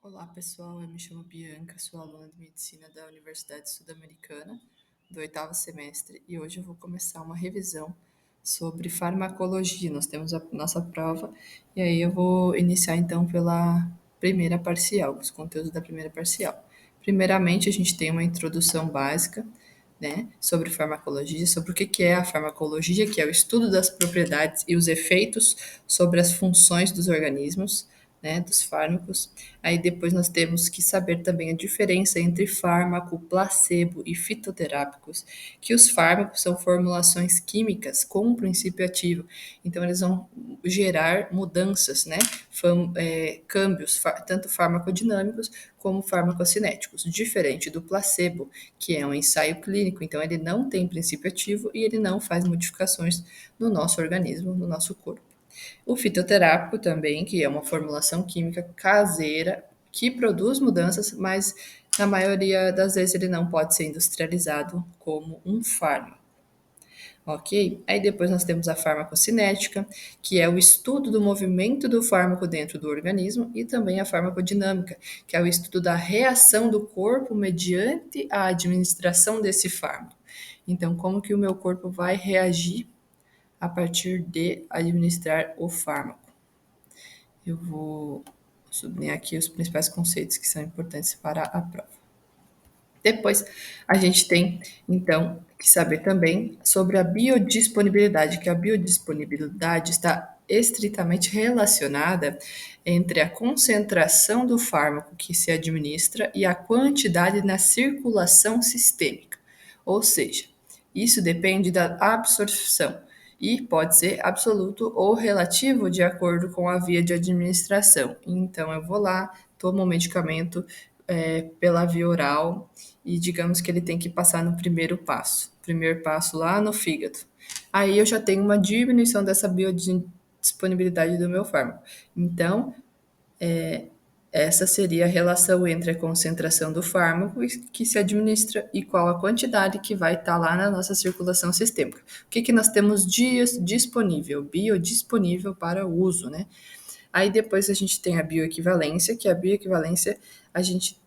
Olá, pessoal. Eu me chamo Bianca, sou aluna de medicina da Universidade Sul-Americana, do oitavo semestre, e hoje eu vou começar uma revisão sobre farmacologia. Nós temos a nossa prova, e aí eu vou iniciar então pela primeira parcial, os conteúdos da primeira parcial. Primeiramente, a gente tem uma introdução básica, né, sobre farmacologia, sobre o que é a farmacologia, que é o estudo das propriedades e os efeitos sobre as funções dos organismos, né, dos fármacos. Aí depois nós temos que saber também a diferença entre fármaco, placebo e fitoterápicos, que os fármacos são formulações químicas com um princípio ativo, então eles vão gerar mudanças, né, câmbios, tanto farmacodinâmicos como farmacocinéticos, diferente do placebo, que é um ensaio clínico, então ele não tem princípio ativo e ele não faz modificações no nosso organismo, no nosso corpo. O fitoterápico também, que é uma formulação química caseira que produz mudanças, mas na maioria das vezes ele não pode ser industrializado como um fármaco. Ok? Aí depois nós temos a farmacocinética, que é o estudo do movimento do fármaco dentro do organismo, e também a farmacodinâmica, que é o estudo da reação do corpo mediante a administração desse fármaco. Então, como que o meu corpo vai reagir a partir de administrar o fármaco? Eu vou sublinhar aqui os principais conceitos que são importantes para a prova. Depois, a gente tem, então, que saber também sobre a biodisponibilidade, que a biodisponibilidade está estritamente relacionada entre a concentração do fármaco que se administra e a quantidade na circulação sistêmica. Ou seja, isso depende da absorção e pode ser absoluto ou relativo de acordo com a via de administração. Então, eu vou lá, tomo o medicamento pela via oral e digamos que ele tem que passar no primeiro passo lá no fígado. Aí eu já tenho uma diminuição dessa biodisponibilidade do meu fármaco. Então, essa seria a relação entre a concentração do fármaco que se administra e qual a quantidade que vai estar lá na nossa circulação sistêmica. O que nós temos disponível? Biodisponível para uso, né? Aí depois a gente tem a bioequivalência, que a bioequivalência a gente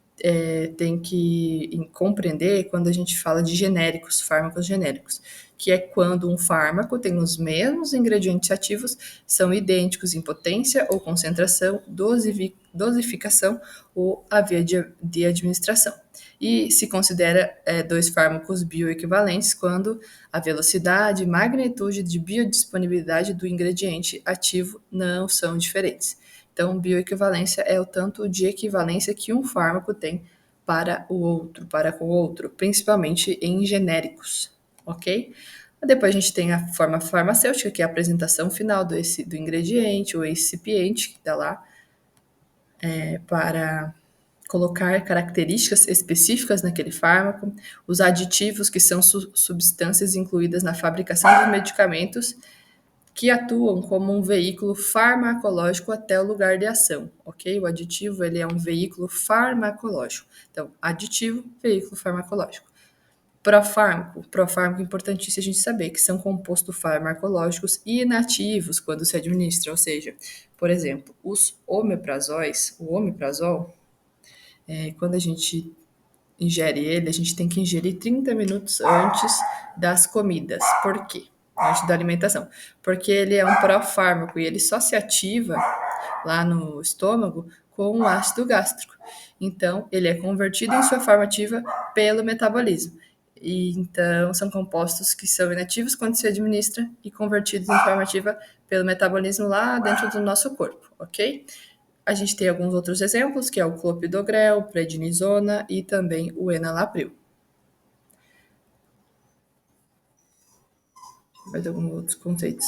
tem que compreender quando a gente fala de genéricos, fármacos genéricos, que é quando um fármaco tem os mesmos ingredientes ativos, são idênticos em potência ou concentração, dosificação ou a via de administração. E se considera dois fármacos bioequivalentes quando a velocidade e magnitude de biodisponibilidade do ingrediente ativo não são diferentes. Então, bioequivalência é o tanto de equivalência que um fármaco tem para com o outro, principalmente em genéricos, ok? Depois a gente tem a forma farmacêutica, que é a apresentação final do ingrediente, ou excipiente, que está lá para colocar características específicas naquele fármaco, os aditivos, que são substâncias incluídas na fabricação dos medicamentos, que atuam como um veículo farmacológico até o lugar de ação, ok? O aditivo, ele é um veículo farmacológico. Então, aditivo, veículo farmacológico. Profármaco, importantíssimo a gente saber que são compostos farmacológicos inativos quando se administra, ou seja, por exemplo, os omeprazóis, o omeprazol, quando a gente ingere ele, a gente tem que ingerir 30 minutos antes das comidas. Por quê? Antes da alimentação. Porque ele é um profármaco e ele só se ativa lá no estômago com o ácido gástrico. Então, ele é convertido em sua forma ativa pelo metabolismo. E, então, são compostos que são inativos quando se administra e convertidos em forma ativa pelo metabolismo lá dentro do nosso corpo, ok? A gente tem alguns outros exemplos, que é o clopidogrel, prednisona e também o enalapril. Mais alguns outros conceitos.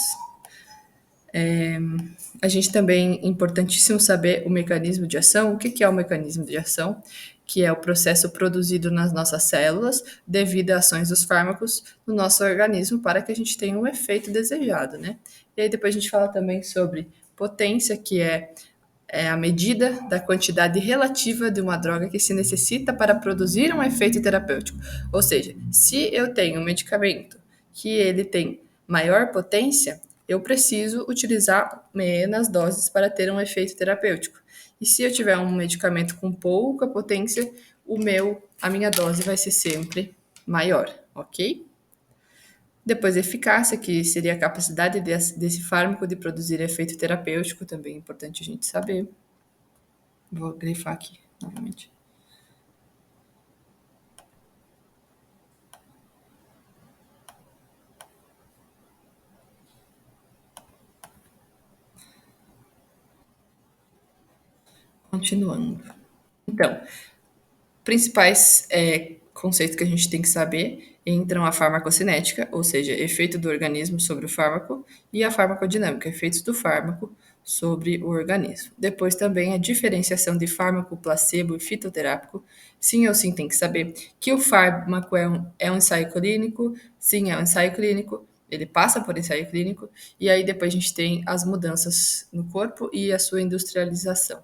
A gente também é importantíssimo saber o mecanismo de ação. O que é o mecanismo de ação? Que é o processo produzido nas nossas células devido a ações dos fármacos no nosso organismo para que a gente tenha um efeito desejado, né? E aí depois a gente fala também sobre potência, que é a medida da quantidade relativa de uma droga que se necessita para produzir um efeito terapêutico. Ou seja, se eu tenho um medicamento que ele tem maior potência, eu preciso utilizar menos doses para ter um efeito terapêutico. E se eu tiver um medicamento com pouca potência, a minha dose vai ser sempre maior, ok? Depois, eficácia, que seria a capacidade desse fármaco de produzir efeito terapêutico, também é importante a gente saber. Vou grifar aqui novamente. Continuando. Então, principais conceitos que a gente tem que saber entram a farmacocinética, ou seja, efeito do organismo sobre o fármaco, e a farmacodinâmica, efeitos do fármaco sobre o organismo. Depois também a diferenciação de fármaco, placebo e fitoterápico. Sim ou sim tem que saber que o fármaco é um ensaio clínico, sim, é um ensaio clínico, ele passa por ensaio clínico, e aí depois a gente tem as mudanças no corpo e a sua industrialização.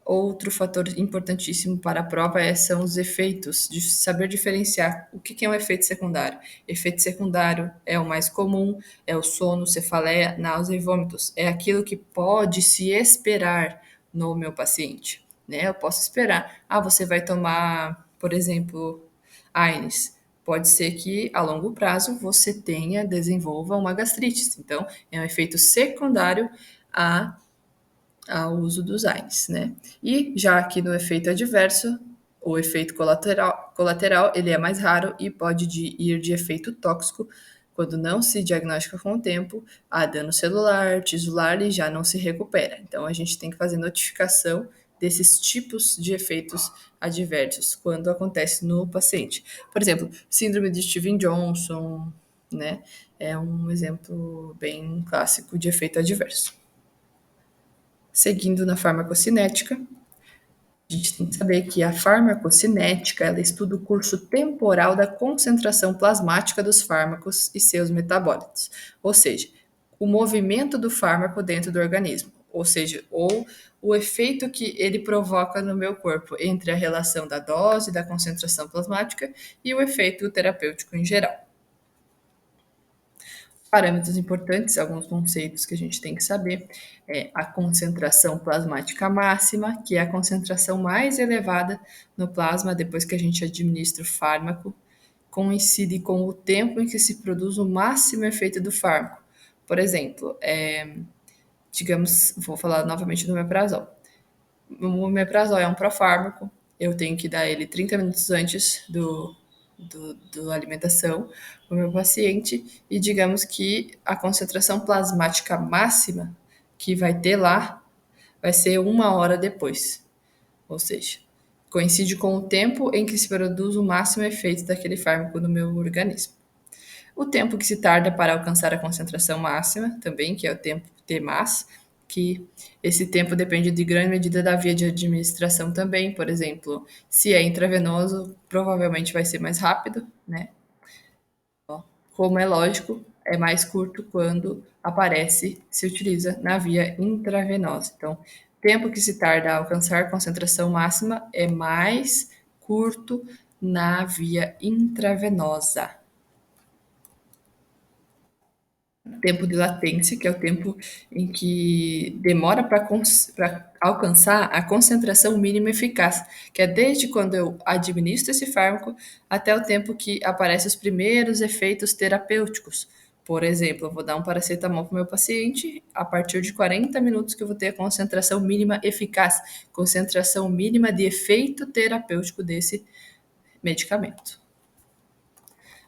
Outro fator importantíssimo para a prova são os efeitos, de saber diferenciar o que é um efeito secundário. Efeito secundário é o mais comum, é o sono, cefaleia, náusea e vômitos. É aquilo que pode se esperar no meu paciente. Né? Eu posso esperar. Você vai tomar, por exemplo, AINES. Pode ser que a longo prazo você desenvolva uma gastrite. Então, é um efeito secundário a ao uso dos AINES, né? E já aqui no efeito adverso, o efeito colateral ele é mais raro e pode ir de efeito tóxico quando não se diagnostica com o tempo, a dano celular, tisular e já não se recupera. Então a gente tem que fazer notificação desses tipos de efeitos adversos quando acontece no paciente. Por exemplo, síndrome de Steven-Johnson, né? É um exemplo bem clássico de efeito adverso. Seguindo na farmacocinética, a gente tem que saber que a farmacocinética ela estuda o curso temporal da concentração plasmática dos fármacos e seus metabólitos, ou seja, o movimento do fármaco dentro do organismo, ou o efeito que ele provoca no meu corpo entre a relação da dose, da concentração plasmática e o efeito terapêutico em geral. Parâmetros importantes, alguns conceitos que a gente tem que saber, é a concentração plasmática máxima, que é a concentração mais elevada no plasma depois que a gente administra o fármaco, coincide com o tempo em que se produz o máximo efeito do fármaco. Por exemplo, digamos, vou falar novamente do omeprazol. O omeprazol é um profármaco, eu tenho que dar ele 30 minutos antes do alimentação para o meu paciente e digamos que a concentração plasmática máxima que vai ter lá vai ser 1 hora depois, ou seja, coincide com o tempo em que se produz o máximo efeito daquele fármaco no meu organismo. O tempo que se tarda para alcançar a concentração máxima, também, que é o tempo Tmax, que esse tempo depende de grande medida da via de administração também. Por exemplo, se é intravenoso, provavelmente vai ser mais rápido, né? Como é lógico, é mais curto quando se utiliza na via intravenosa. Então, tempo que se tarda a alcançar concentração máxima é mais curto na via intravenosa. Tempo de latência, que é o tempo em que demora para alcançar a concentração mínima eficaz, que é desde quando eu administro esse fármaco até o tempo que aparecem os primeiros efeitos terapêuticos. Por exemplo, eu vou dar um paracetamol para o meu paciente, a partir de 40 minutos que eu vou ter a concentração mínima eficaz, concentração mínima de efeito terapêutico desse medicamento.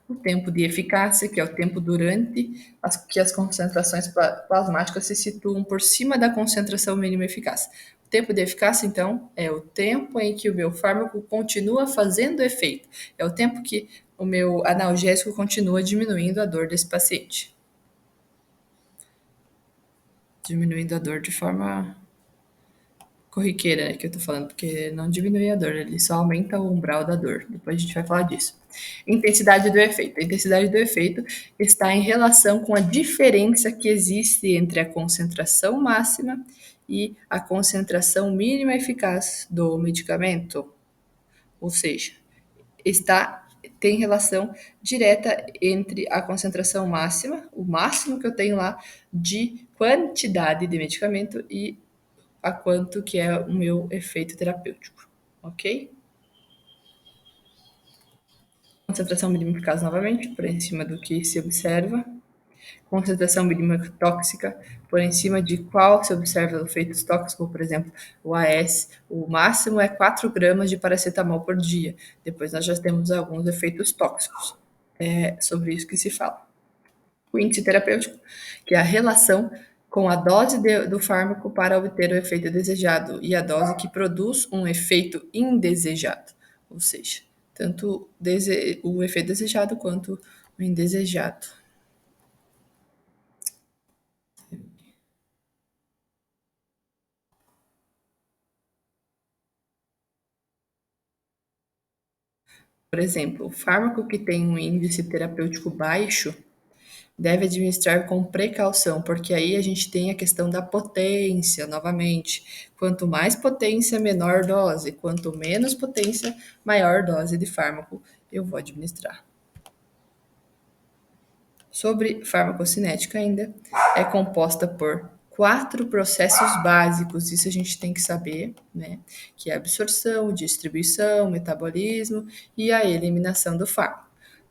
O tempo de eficácia, que é o tempo durante que as concentrações plasmáticas se situam por cima da concentração mínima eficaz. O tempo de eficácia, então, é o tempo em que o meu fármaco continua fazendo efeito. É o tempo que o meu analgésico continua diminuindo a dor desse paciente. Diminuindo a dor de forma corriqueira, né, que eu tô falando, porque não diminui a dor, ele só aumenta o umbral da dor. Depois a gente vai falar disso. Intensidade do efeito. A intensidade do efeito está em relação com a diferença que existe entre a concentração máxima e a concentração mínima eficaz do medicamento. Ou seja, tem relação direta entre a concentração máxima, o máximo que eu tenho lá de quantidade de medicamento e a quanto que é o meu efeito terapêutico, ok? Concentração mínima eficaz novamente, por em cima do que se observa. Concentração mínima tóxica, por em cima de qual se observa efeitos tóxicos, por exemplo, o AS, o máximo é 4 gramas de paracetamol por dia. Depois nós já temos alguns efeitos tóxicos. É sobre isso que se fala. O índice terapêutico, que é a relação com a dose do fármaco para obter o efeito desejado e a dose que produz um efeito indesejado, ou seja, tanto o efeito desejado quanto o indesejado. Por exemplo, o fármaco que tem um índice terapêutico baixo deve administrar com precaução, porque aí a gente tem a questão da potência, novamente. Quanto mais potência, menor dose. Quanto menos potência, maior dose de fármaco eu vou administrar. Sobre farmacocinética ainda, é composta por 4 processos básicos, isso a gente tem que saber, né? Que é a absorção, distribuição, metabolismo e a eliminação do fármaco.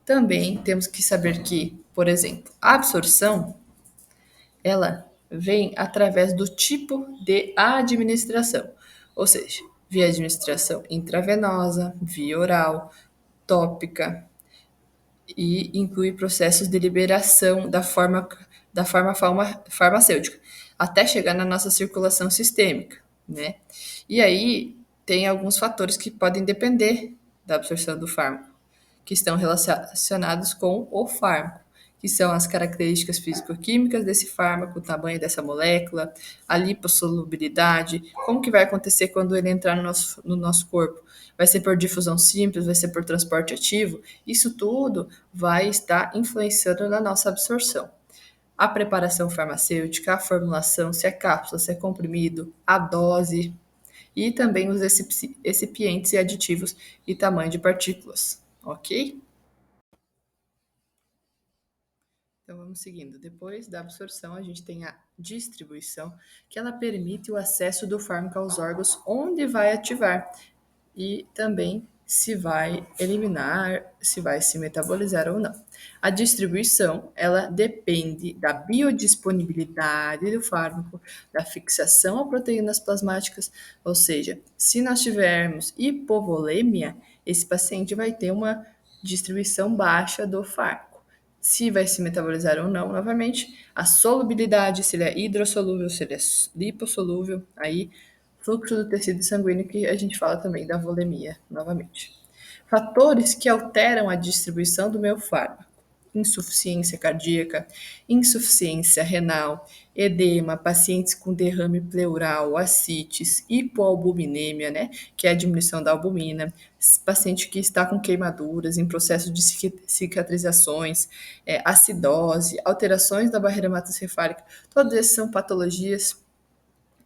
Também temos que saber que, por exemplo, a absorção, ela vem através do tipo de administração, ou seja, via administração intravenosa, via oral, tópica, e inclui processos de liberação da forma farmacêutica, até chegar na nossa circulação sistêmica, né? E aí tem alguns fatores que podem depender da absorção do fármaco, que estão relacionados com o fármaco, que são as características físico-químicas desse fármaco, o tamanho dessa molécula, a lipossolubilidade, como que vai acontecer quando ele entrar no nosso corpo. Vai ser por difusão simples, vai ser por transporte ativo? Isso tudo vai estar influenciando na nossa absorção. A preparação farmacêutica, a formulação, se é cápsula, se é comprimido, a dose e também os excipientes e aditivos e tamanho de partículas, ok? Então vamos seguindo. Depois da absorção, a gente tem a distribuição, que ela permite o acesso do fármaco aos órgãos onde vai ativar e também se vai eliminar, se vai se metabolizar ou não. A distribuição, ela depende da biodisponibilidade do fármaco, da fixação a proteínas plasmáticas, ou seja, se nós tivermos hipovolêmia, esse paciente vai ter uma distribuição baixa do fármaco. Se vai se metabolizar ou não, novamente, a solubilidade, se ele é hidrossolúvel, se ele é lipossolúvel, aí fluxo do tecido sanguíneo, que a gente fala também da volemia, novamente. Fatores que alteram a distribuição do meu fármaco: insuficiência cardíaca, insuficiência renal, edema, pacientes com derrame pleural, ascites, hipoalbuminemia, né, que é a diminuição da albumina, paciente que está com queimaduras, em processo de cicatrizações, acidose, alterações da barreira hematocefálica, todas essas são patologias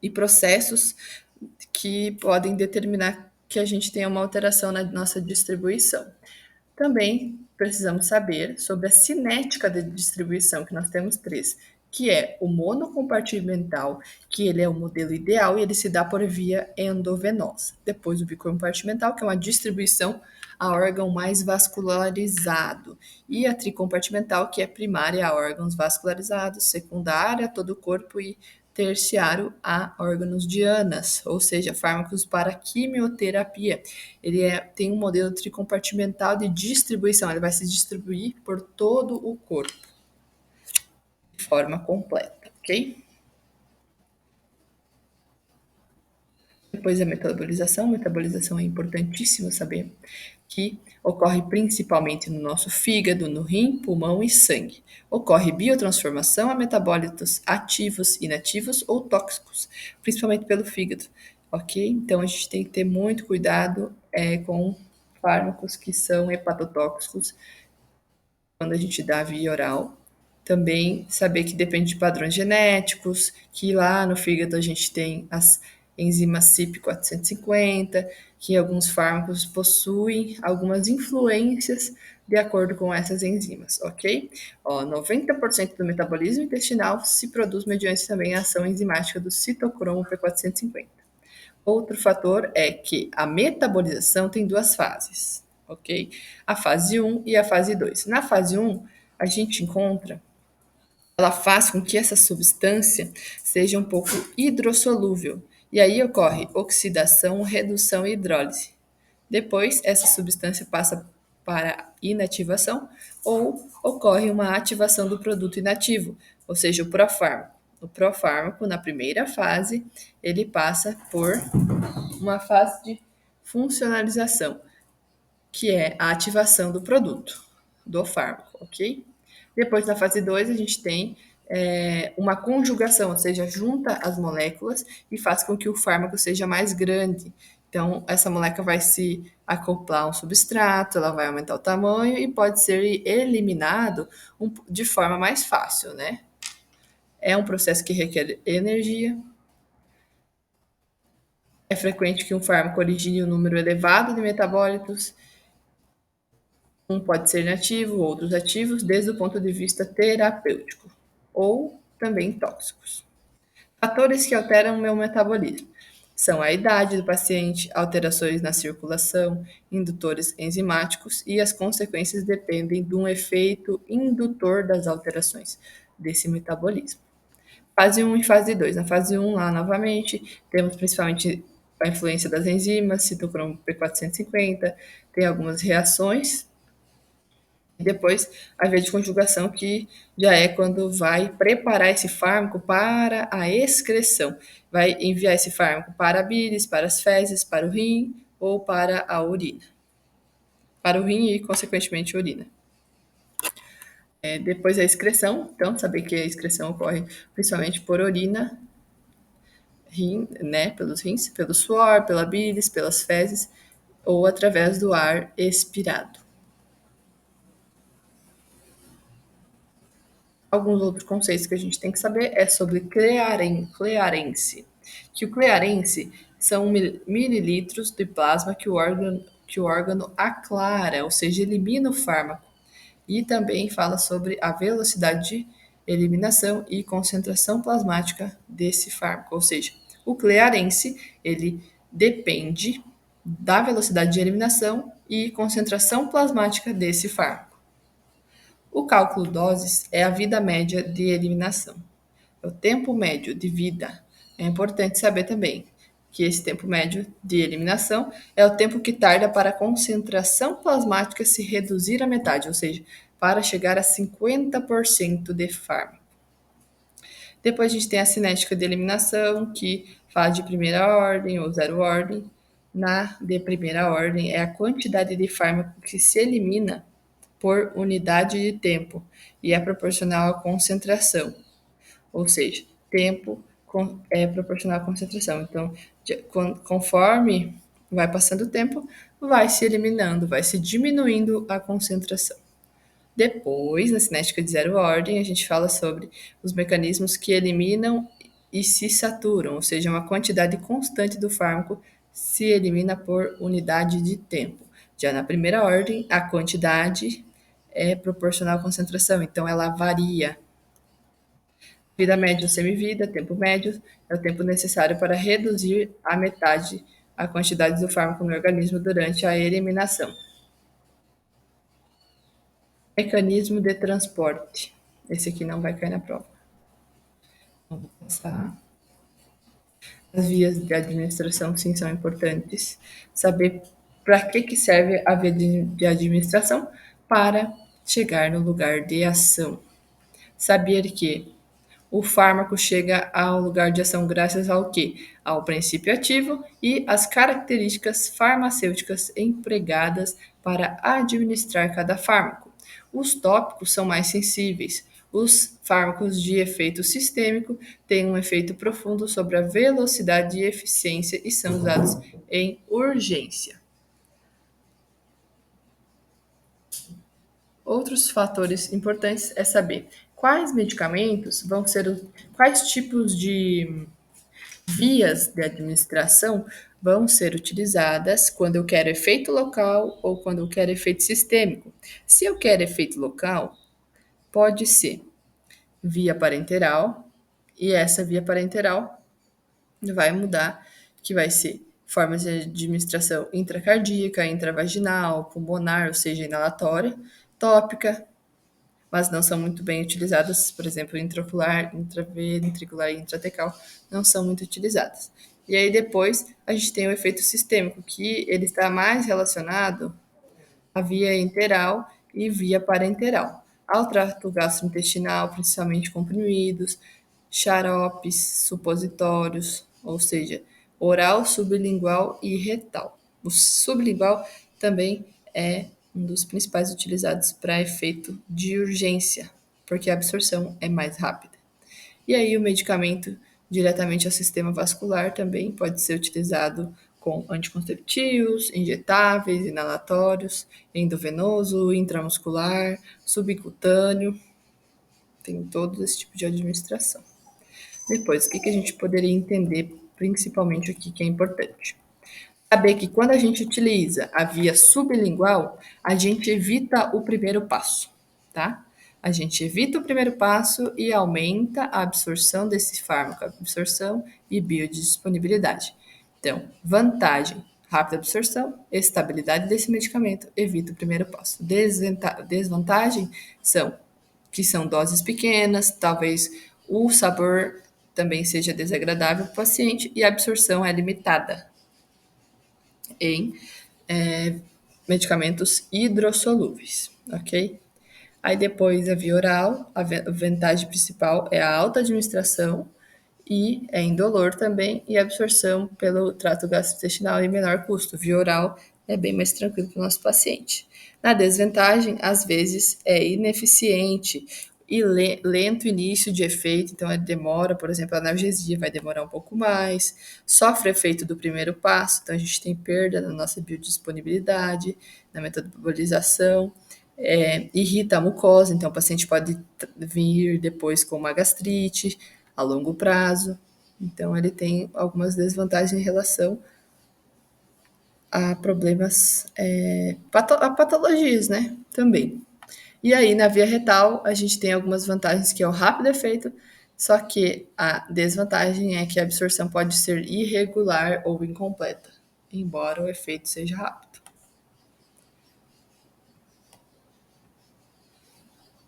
e processos que podem determinar que a gente tenha uma alteração na nossa distribuição. Também precisamos saber sobre a cinética da distribuição, que nós temos três, que é o monocompartimental, que ele é o modelo ideal e ele se dá por via endovenosa. Depois o bicompartimental, que é uma distribuição a órgão mais vascularizado. E a tricompartimental, que é primária a órgãos vascularizados, secundária a todo o corpo e terciário a órgãos dianas, ou seja, fármacos para quimioterapia. Ele tem um modelo tricompartimental de distribuição, ele vai se distribuir por todo o corpo de forma completa, ok? Depois a metabolização. Metabolização é importantíssimo saber que ocorre principalmente no nosso fígado, no rim, pulmão e sangue. Ocorre biotransformação a metabólitos ativos, inativos ou tóxicos, principalmente pelo fígado, ok? Então a gente tem que ter muito cuidado com fármacos que são hepatotóxicos quando a gente dá via oral. Também saber que depende de padrões genéticos, que lá no fígado a gente tem as enzima CYP450, que alguns fármacos possuem algumas influências de acordo com essas enzimas, ok? 90% do metabolismo intestinal se produz mediante também a ação enzimática do citocromo P450. Outro fator é que a metabolização tem duas fases, ok? A fase 1 e a fase 2. Na fase 1, a gente encontra, ela faz com que essa substância seja um pouco hidrossolúvel, e aí ocorre oxidação, redução e hidrólise. Depois, essa substância passa para inativação ou ocorre uma ativação do produto inativo, ou seja, o profármaco. O profármaco, na primeira fase, ele passa por uma fase de funcionalização, que é a ativação do produto, do fármaco, ok? Depois, na fase 2, a gente tem uma conjugação, ou seja, junta as moléculas e faz com que o fármaco seja mais grande. Então, essa molécula vai se acoplar a um substrato, ela vai aumentar o tamanho e pode ser eliminado de forma mais fácil, né? É um processo que requer energia. É frequente que um fármaco origine um número elevado de metabólitos. Um pode ser inativo, outros ativos, desde o ponto de vista terapêutico, ou também tóxicos. Fatores que alteram o meu metabolismo são a idade do paciente, alterações na circulação, indutores enzimáticos e as consequências dependem de um efeito indutor das alterações desse metabolismo. Fase 1 e fase 2. Na fase 1, lá novamente, temos principalmente a influência das enzimas, citocromo P450, tem algumas reações e depois a via de conjugação, que já é quando vai preparar esse fármaco para a excreção. Vai enviar esse fármaco para a bilis, para as fezes, para o rim ou para a urina. Para o rim e, consequentemente, a urina. Depois a excreção, então, saber que a excreção ocorre principalmente por urina, rim, né, pelos rins, pelo suor, pela bilis, pelas fezes ou através do ar expirado. Alguns outros conceitos que a gente tem que saber é sobre clearance, que o clearance são mililitros de plasma que o órgão aclara, ou seja, elimina o fármaco. E também fala sobre a velocidade de eliminação e concentração plasmática desse fármaco, ou seja, o clearance, ele depende da velocidade de eliminação e concentração plasmática desse fármaco. O cálculo doses é a vida média de eliminação. É o tempo médio de vida. É importante saber também que esse tempo médio de eliminação é o tempo que tarda para a concentração plasmática se reduzir à metade, ou seja, para chegar a 50% de fármaco. Depois a gente tem a cinética de eliminação, que faz de primeira ordem ou zero ordem. Na de primeira ordem é a quantidade de fármaco que se elimina por unidade de tempo e é proporcional à concentração, ou seja, tempo é proporcional à concentração. Então, conforme vai passando o tempo, vai se eliminando, vai se diminuindo a concentração. Depois, na cinética de zero ordem, a gente fala sobre os mecanismos que eliminam e se saturam, ou seja, uma quantidade constante do fármaco se elimina por unidade de tempo. Já na primeira ordem, a quantidade é proporcional à concentração, então ela varia. Vida média ou semivida, tempo médio, é o tempo necessário para reduzir à metade a quantidade do fármaco no organismo durante a eliminação. Mecanismo de transporte. Esse aqui não vai cair na prova. Vamos passar. As vias de administração, sim, são importantes. Saber para que serve a via de administração para chegar no lugar de ação. Saber que o fármaco chega ao lugar de ação graças ao quê? Ao princípio ativo e às características farmacêuticas empregadas para administrar cada fármaco. Os tópicos são mais sensíveis. Os fármacos de efeito sistêmico têm um efeito profundo sobre a velocidade e eficiência e são usados em urgência. Outros fatores importantes é saber quais medicamentos vão ser, quais tipos de Vias de administração vão ser utilizadas quando eu quero efeito local ou quando eu quero efeito sistêmico. Se eu quero efeito local, pode ser via parenteral, e essa via parenteral vai mudar, que vai ser formas de administração intracardíaca, intravaginal, pulmonar, ou seja, inalatória, tópica, mas não são muito bem utilizadas, por exemplo, intraocular, intraventricular e intratecal não são muito utilizadas. E aí depois a gente tem o efeito sistêmico, que ele está mais relacionado à via enteral e via parenteral, ao trato gastrointestinal, principalmente comprimidos, xaropes, supositórios, ou seja, oral, sublingual e retal. O sublingual também é um dos principais utilizados para efeito de urgência, porque a absorção é mais rápida. E aí o medicamento diretamente ao sistema vascular também pode ser utilizado com anticonceptivos, injetáveis, inalatórios, endovenoso, intramuscular, subcutâneo, tem todo esse tipo de administração. Depois, o que a gente poderia entender principalmente aqui que é importante? Saber que quando a gente utiliza a via sublingual, a gente evita o primeiro passo, tá? A gente evita o primeiro passo e aumenta a absorção desse fármaco, absorção e biodisponibilidade. Então, vantagem, rápida absorção, estabilidade desse medicamento, evita o primeiro passo. Desvantagem são que são doses pequenas, talvez o sabor também seja desagradável para o paciente e a absorção é limitada em medicamentos hidrossolúveis, ok? Aí depois a via oral, a vantagem principal é a alta administração e é indolor também, e a absorção pelo trato gastrointestinal e menor custo. Via oral é bem mais tranquilo para o nosso paciente. Na desvantagem, às vezes é ineficiente e lento início de efeito, então demora, por exemplo, a analgesia vai demorar um pouco mais, sofre efeito do primeiro passo, então a gente tem perda na nossa biodisponibilidade, na metabolização, irrita a mucosa, então o paciente pode vir depois com uma gastrite a longo prazo. Então, ele tem algumas desvantagens em relação a problemas, a patologias, né? Também. E aí, na via retal, a gente tem algumas vantagens, que é o rápido efeito, só que a desvantagem é que a absorção pode ser irregular ou incompleta, embora o efeito seja rápido.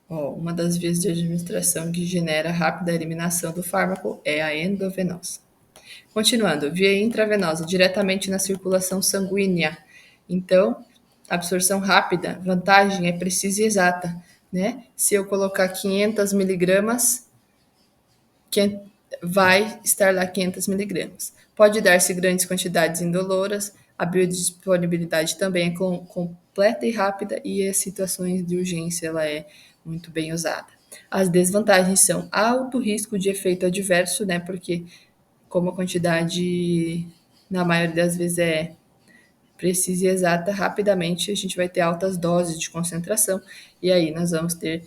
Ó, uma das vias de administração que genera rápida eliminação do fármaco é a endovenosa. Continuando, via intravenosa, diretamente na circulação sanguínea. Então, absorção rápida, vantagem é precisa e exata, né? Se eu colocar 500 miligramas, que vai estar lá 500 miligramas. Pode dar-se grandes quantidades indoloras, a biodisponibilidade também é completa e rápida e as situações de urgência ela é muito bem usada. As desvantagens são alto risco de efeito adverso, né? Porque como a quantidade, na maioria das vezes, é precisa e exata, rapidamente a gente vai ter altas doses de concentração e aí nós vamos ter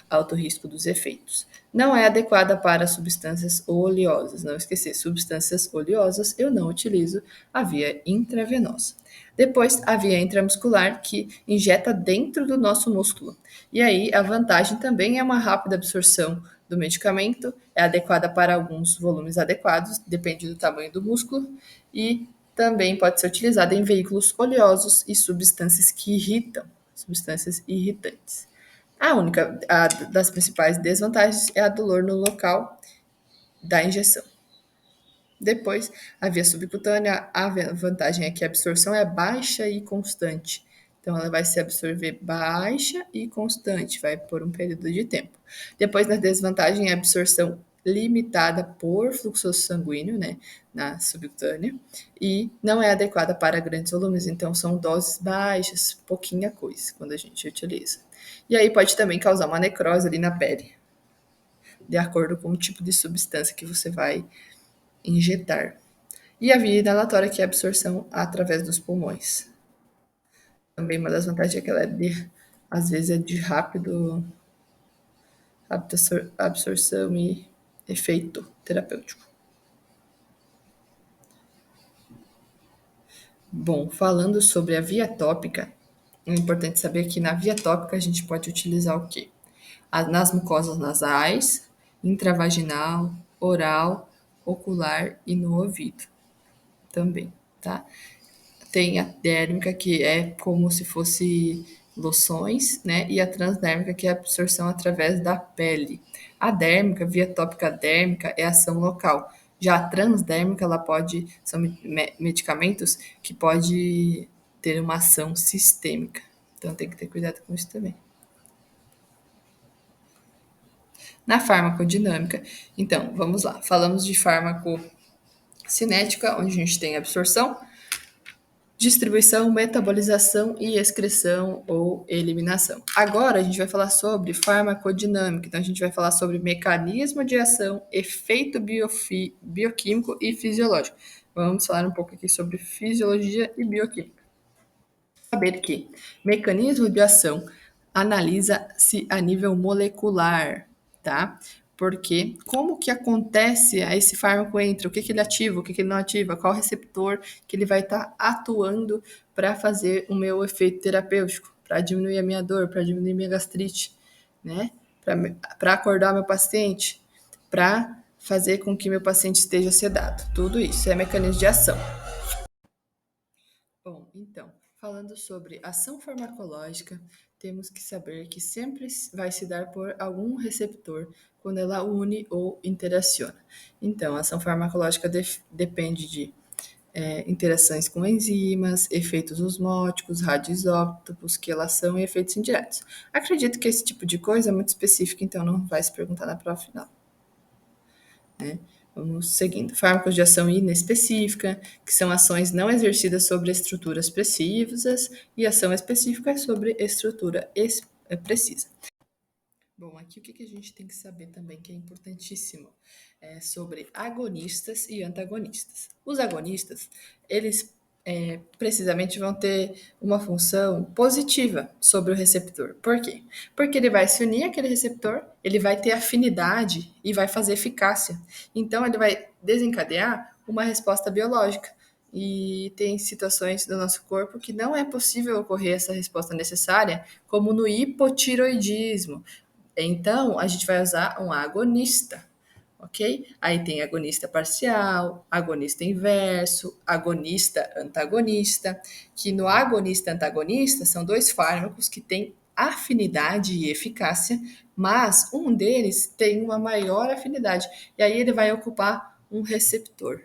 alto risco dos efeitos. Não é adequada para substâncias oleosas. Não esquecer, substâncias oleosas eu não utilizo a via intravenosa. Depois, a via intramuscular, que injeta dentro do nosso músculo. E aí, a vantagem também é uma rápida absorção do medicamento, é adequada para alguns volumes adequados, depende do tamanho do músculo, e também pode ser utilizada em veículos oleosos e substâncias que irritam, substâncias irritantes. A única das principais desvantagens é a dor no local da injeção. Depois, a via subcutânea, a vantagem é que a absorção é baixa e constante. Então, ela vai se absorver baixa e constante, vai por um período de tempo. Depois, na desvantagem, é a absorção limitada por fluxo sanguíneo, né, na subcutânea, e não é adequada para grandes volumes, então são doses baixas, pouquinha coisa, quando a gente utiliza. E aí pode também causar uma necrose ali na pele, de acordo com o tipo de substância que você vai injetar. E a via inalatória, que é a absorção através dos pulmões. Também uma das vantagens é que ela é às vezes é de rápida absorção e efeito terapêutico. Bom, falando sobre a via tópica, é importante saber que na via tópica a gente pode utilizar o quê? Nas mucosas nasais, intravaginal, oral, ocular e no ouvido também, tá? Tem a dérmica, que é como se fosse loções, né? E a transdérmica, que é a absorção através da pele. A dérmica, via tópica dérmica, é ação local. Já a transdérmica, ela pode, são medicamentos que pode ter uma ação sistêmica. Então tem que ter cuidado com isso também. Na farmacodinâmica, então, vamos lá. Falamos de farmacocinética, onde a gente tem absorção, distribuição, metabolização e excreção ou eliminação. Agora a gente vai falar sobre farmacodinâmica, então a gente vai falar sobre mecanismo de ação, efeito bioquímico e fisiológico. Vamos falar um pouco aqui sobre fisiologia e bioquímica. Saber que mecanismo de ação analisa-se a nível molecular, tá? Porque como que acontece esse fármaco entra, o que ele ativa, o que ele não ativa, qual receptor que ele vai estar atuando para fazer o meu efeito terapêutico, para diminuir a minha dor, para diminuir minha gastrite, né? Para acordar meu paciente, para fazer com que meu paciente esteja sedado. Tudo isso é mecanismo de ação. Bom, então, falando sobre ação farmacológica, temos que saber que sempre vai se dar por algum receptor quando ela une ou interaciona. Então, a ação farmacológica depende de interações com enzimas, efeitos osmóticos, radioisótopos, quelação e efeitos indiretos. Acredito que esse tipo de coisa é muito específico, então não vai se perguntar na prova final. Né? Vamos seguindo. Fármacos de ação inespecífica, que são ações não exercidas sobre estruturas precisas, e ação específica é sobre estrutura precisa. Bom, aqui o que a gente tem que saber também, que é importantíssimo, é sobre agonistas e antagonistas. Os agonistas, eles precisamente vão ter uma função positiva sobre o receptor. Por quê? Porque ele vai se unir àquele receptor, ele vai ter afinidade e vai fazer eficácia. Então, ele vai desencadear uma resposta biológica. E tem situações do nosso corpo que não é possível ocorrer essa resposta necessária, como no hipotiroidismo. Então, a gente vai usar um agonista, ok? Aí tem agonista parcial, agonista inverso, agonista antagonista, que no agonista antagonista são dois fármacos que têm afinidade e eficácia, mas um deles tem uma maior afinidade, e aí ele vai ocupar um receptor,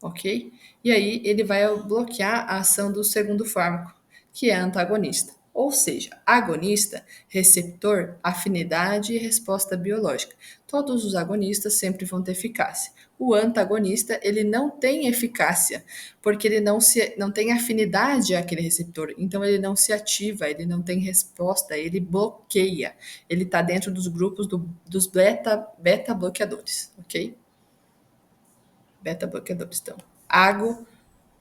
ok? E aí ele vai bloquear a ação do segundo fármaco, que é antagonista. Ou seja, agonista, receptor, afinidade e resposta biológica. Todos os agonistas sempre vão ter eficácia. O antagonista, ele não tem eficácia, porque ele não tem afinidade àquele receptor, então ele não se ativa, ele não tem resposta, ele bloqueia. Ele está dentro dos grupos dos beta bloqueadores, ok? Beta bloqueadores. Então, ago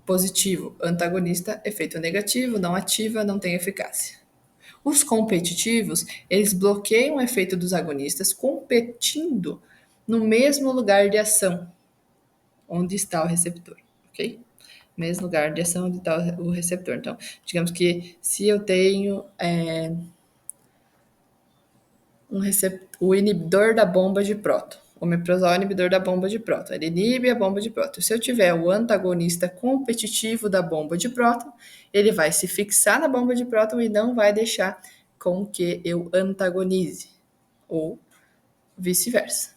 positivo, antagonista, efeito negativo, não ativa, não tem eficácia. Os competitivos, eles bloqueiam o efeito dos agonistas competindo no mesmo lugar de ação onde está o receptor, ok? Mesmo lugar de ação onde está o receptor. Então, digamos que se eu tenho o inibidor da bomba de próton, o omeprazol é o inibidor da bomba de próton, ele inibe a bomba de próton. Se eu tiver o antagonista competitivo da bomba de próton, ele vai se fixar na bomba de próton e não vai deixar com que eu antagonize, ou vice-versa.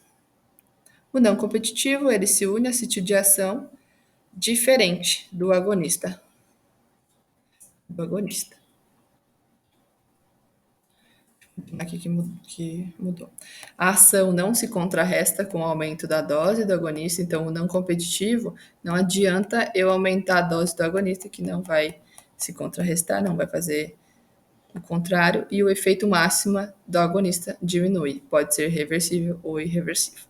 O não competitivo, ele se une a sítio de ação diferente do agonista. Do agonista. Aqui que mudou. A ação não se contrarresta com o aumento da dose do agonista, então o não competitivo não adianta eu aumentar a dose do agonista, que não vai se contrarrestar, não vai fazer o contrário, e o efeito máximo do agonista diminui, pode ser reversível ou irreversível.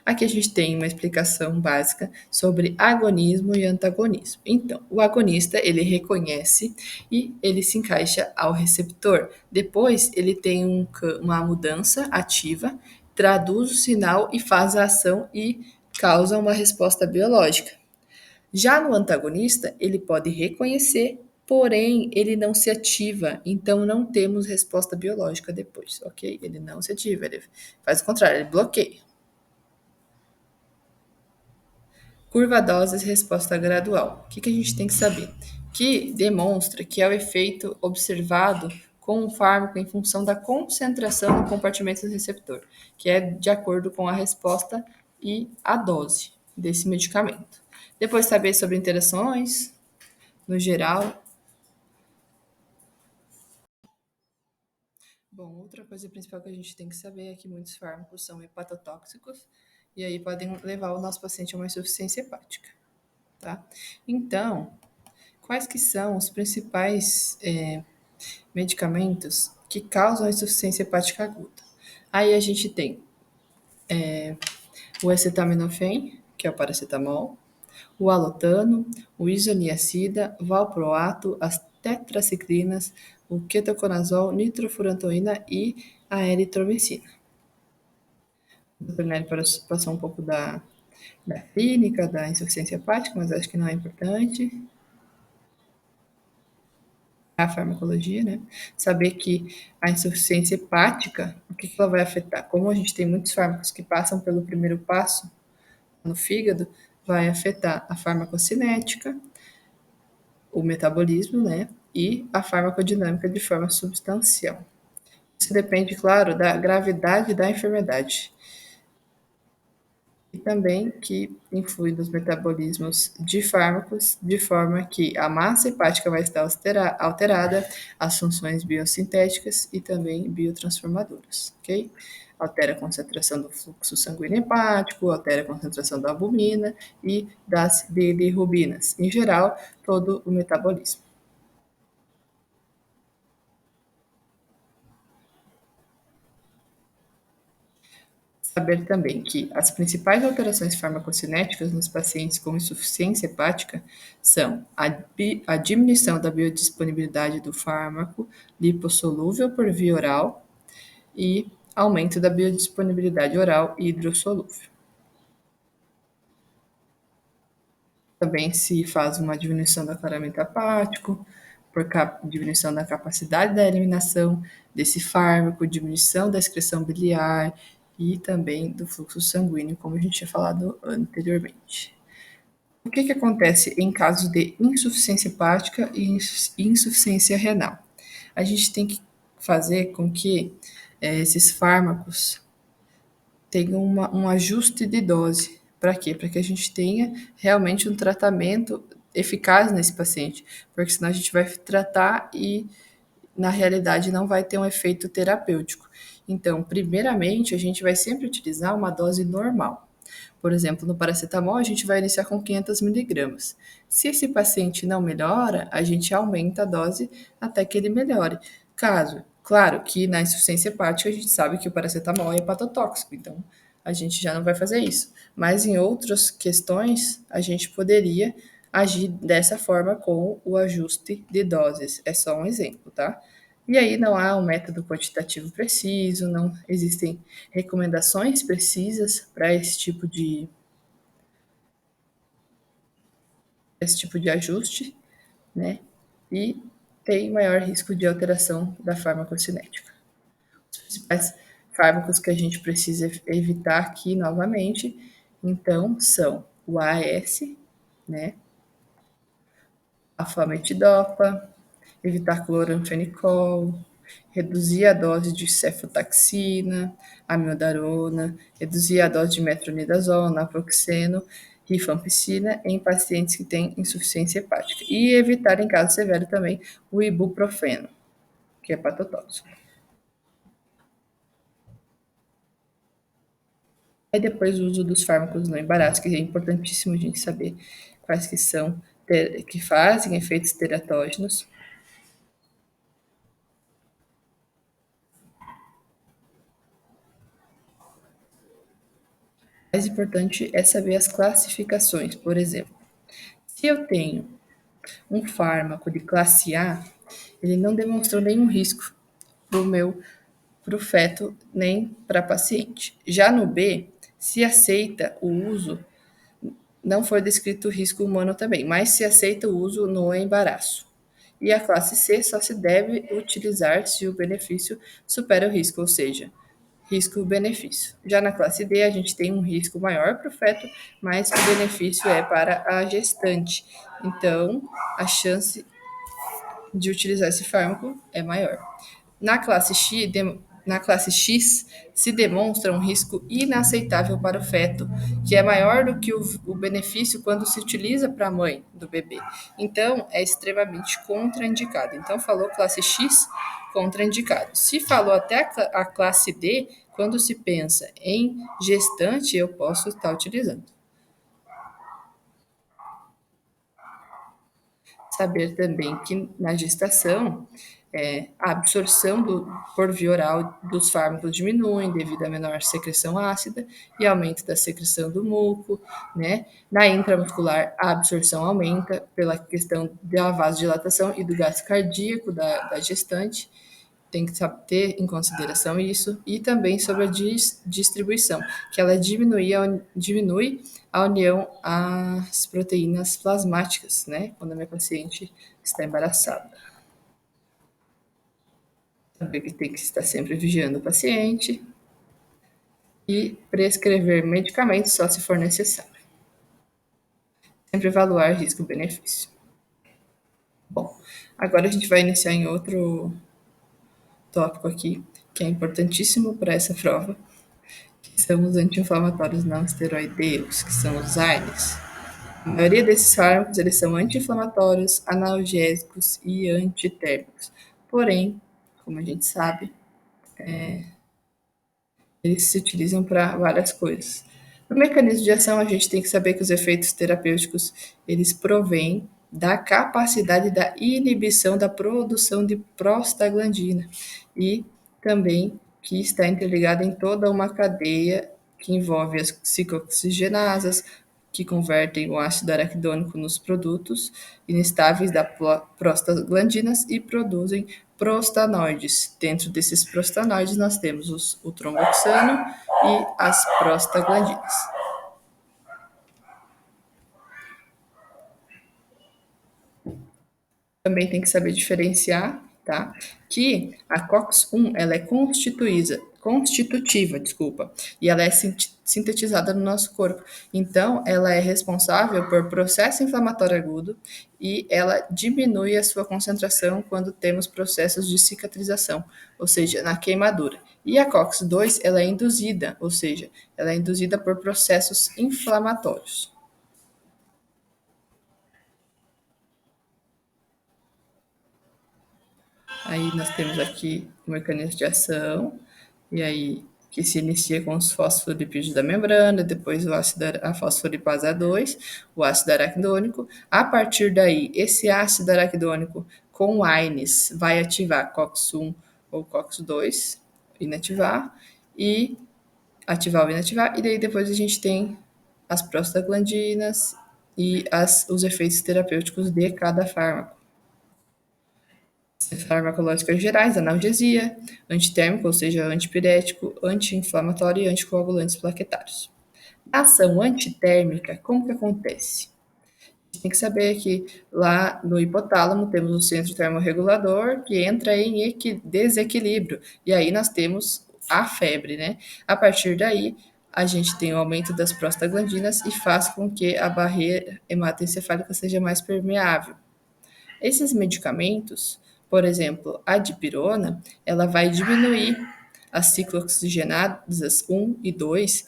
Aqui a gente tem uma explicação básica sobre agonismo e antagonismo. Então, o agonista, ele reconhece e ele se encaixa ao receptor. Depois, ele tem uma mudança ativa, traduz o sinal e faz a ação e causa uma resposta biológica. Já no antagonista, ele pode reconhecer, porém ele não se ativa, então não temos resposta biológica depois, ok? Ele não se ativa, ele faz o contrário, ele bloqueia. Curva dose resposta gradual. O que a gente tem que saber? Que demonstra que é o efeito observado com o fármaco em função da concentração no compartimento do receptor, que é de acordo com a resposta e a dose desse medicamento. Depois saber sobre interações, no geral. Bom, outra coisa principal que a gente tem que saber é que muitos fármacos são hepatotóxicos e aí podem levar o nosso paciente a uma insuficiência hepática, tá? Então, quais que são os principais medicamentos que causam insuficiência hepática aguda? Aí a gente tem o acetaminofén, que é o paracetamol, o alotano, o isoniazida, valproato, as tetraciclinas, o ketoconazol, nitrofurantoína e a eritromicina. O Dr. Nery passou um pouco da clínica, da insuficiência hepática, mas acho que não é importante. A farmacologia, né? Saber que a insuficiência hepática, o que ela vai afetar? Como a gente tem muitos fármacos que passam pelo primeiro passo no fígado, vai afetar a farmacocinética, o metabolismo, né? E a farmacodinâmica de forma substancial. Isso depende, claro, da gravidade da enfermidade. E também que influi nos metabolismos de fármacos, de forma que a massa hepática vai estar alterada, as funções biosintéticas e também biotransformadoras, ok? Altera a concentração do fluxo sanguíneo hepático, altera a concentração da albumina e das bilirrubinas, em geral, todo o metabolismo. Saber também que as principais alterações farmacocinéticas nos pacientes com insuficiência hepática são a diminuição da biodisponibilidade do fármaco lipossolúvel por via oral e aumento da biodisponibilidade oral hidrossolúvel. Também se faz uma diminuição do aclaramento hepático, por diminuição da capacidade da eliminação desse fármaco, diminuição da excreção biliar e também do fluxo sanguíneo, como a gente tinha falado anteriormente. O que acontece em casos de insuficiência hepática e insuficiência renal? A gente tem que fazer com que esses fármacos tenham um ajuste de dose. Para quê? Para que a gente tenha realmente um tratamento eficaz nesse paciente, porque senão a gente vai tratar e na realidade não vai ter um efeito terapêutico. Então, primeiramente, a gente vai sempre utilizar uma dose normal. Por exemplo, no paracetamol, a gente vai iniciar com 500 miligramas. Se esse paciente não melhora, a gente aumenta a dose até que ele melhore. Caso, claro que na insuficiência hepática a gente sabe que o paracetamol é hepatotóxico, então a gente já não vai fazer isso. Mas em outras questões, a gente poderia agir dessa forma com o ajuste de doses. É só um exemplo, tá? E aí não há um método quantitativo preciso, não existem recomendações precisas para esse tipo de ajuste, né? E tem maior risco de alteração da farmacocinética. Os principais fármacos que a gente precisa evitar aqui novamente, então, são o AS, né? A fametidopa, evitar cloranfenicol, reduzir a dose de cefotaxina, amiodarona, reduzir a dose de metronidazol, naproxeno, rifampicina em pacientes que têm insuficiência hepática. E evitar, em caso severo, também o ibuprofeno, que é hepatotóxico. Aí depois o uso dos fármacos no embaraço, que é importantíssimo a gente saber quais que são, que fazem efeitos teratógenos. O mais importante é saber as classificações. Por exemplo, se eu tenho um fármaco de classe A, ele não demonstrou nenhum risco para o feto nem para paciente. Já no B, se aceita o uso não foi descrito risco humano também, mas se aceita o uso no embaraço. E a classe C só se deve utilizar se o benefício supera o risco, ou seja, risco-benefício. Já na classe D, a gente tem um risco maior para o feto, mas o benefício é para a gestante. Então, a chance de utilizar esse fármaco é maior. Na classe X, na classe X, se demonstra um risco inaceitável para o feto, que é maior do que o benefício quando se utiliza para a mãe do bebê. Então, é extremamente contraindicado. Então, falou classe X, contraindicado. Se falou até a classe D, quando se pensa em gestante, eu posso estar utilizando. Saber também que na gestação a absorção por via oral dos fármacos diminui devido à menor secreção ácida e aumento da secreção do muco, né? Na intramuscular, a absorção aumenta pela questão da vasodilatação e do gasto cardíaco da gestante, tem que ter em consideração isso, e também sobre a distribuição, que ela diminui a união às proteínas plasmáticas, né? Quando a minha paciente está embaraçada. Saber que tem que estar sempre vigiando o paciente e prescrever medicamentos só se for necessário. Sempre evaluar risco-benefício. Bom, agora a gente vai iniciar em outro tópico aqui, que é importantíssimo para essa prova, que são os anti-inflamatórios não esteroideus, que são os AINES. A maioria desses fármacos, eles são anti-inflamatórios, analgésicos e antitérmicos. Porém, como a gente sabe, eles se utilizam para várias coisas. No mecanismo de ação, a gente tem que saber que os efeitos terapêuticos, eles provêm da capacidade da inibição da produção de prostaglandina e também que está interligada em toda uma cadeia que envolve as ciclooxigenasas, que convertem o ácido araquidônico nos produtos inestáveis da prostaglandinas e produzem prostanoides. Dentro desses prostanoides, nós temos o tromboxano e as prostaglandinas. Também tem que saber diferenciar, tá? Que a COX-1 ela é constitutiva, desculpa, e ela é sintetizada no nosso corpo. Então, ela é responsável por processo inflamatório agudo e ela diminui a sua concentração quando temos processos de cicatrização, ou seja, na queimadura. E a COX-2 ela é induzida, ou seja, ela é induzida por processos inflamatórios. Aí nós temos aqui o mecanismo de ação, e aí que se inicia com os fosfolipídios da membrana, depois a fosfolipase A2, o ácido araquidônico. A partir daí, esse ácido araquidônico com AINES vai ativar COX-1 ou COX-2, inativar, e ativar ou inativar, e daí depois a gente tem as prostaglandinas e os efeitos terapêuticos de cada fármaco. Farmacológicas gerais, analgesia, antitérmico, ou seja, antipirético, anti-inflamatório e anticoagulantes plaquetários. A ação antitérmica, como que acontece? A gente tem que saber que lá no hipotálamo temos o centro termorregulador que entra em desequilíbrio, e aí nós temos a febre, né? A partir daí, a gente tem o aumento das prostaglandinas e faz com que a barreira hematoencefálica seja mais permeável. Esses medicamentos, por exemplo, a dipirona, ela vai diminuir as ciclooxigenasas 1 e 2,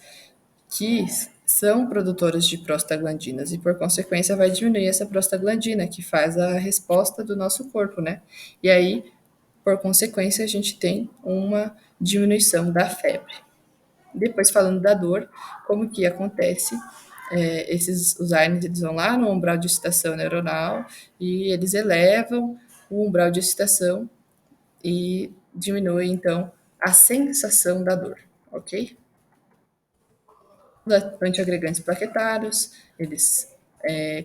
que são produtoras de prostaglandinas, e por consequência vai diminuir essa prostaglandina, que faz a resposta do nosso corpo, né? E aí, por consequência, a gente tem uma diminuição da febre. Depois, falando da dor, como que acontece? Os ARNs eles vão lá no umbral de excitação neuronal e eles elevam o umbral de excitação e diminuem, então, a sensação da dor, ok? Os antiagregantes plaquetários, eles,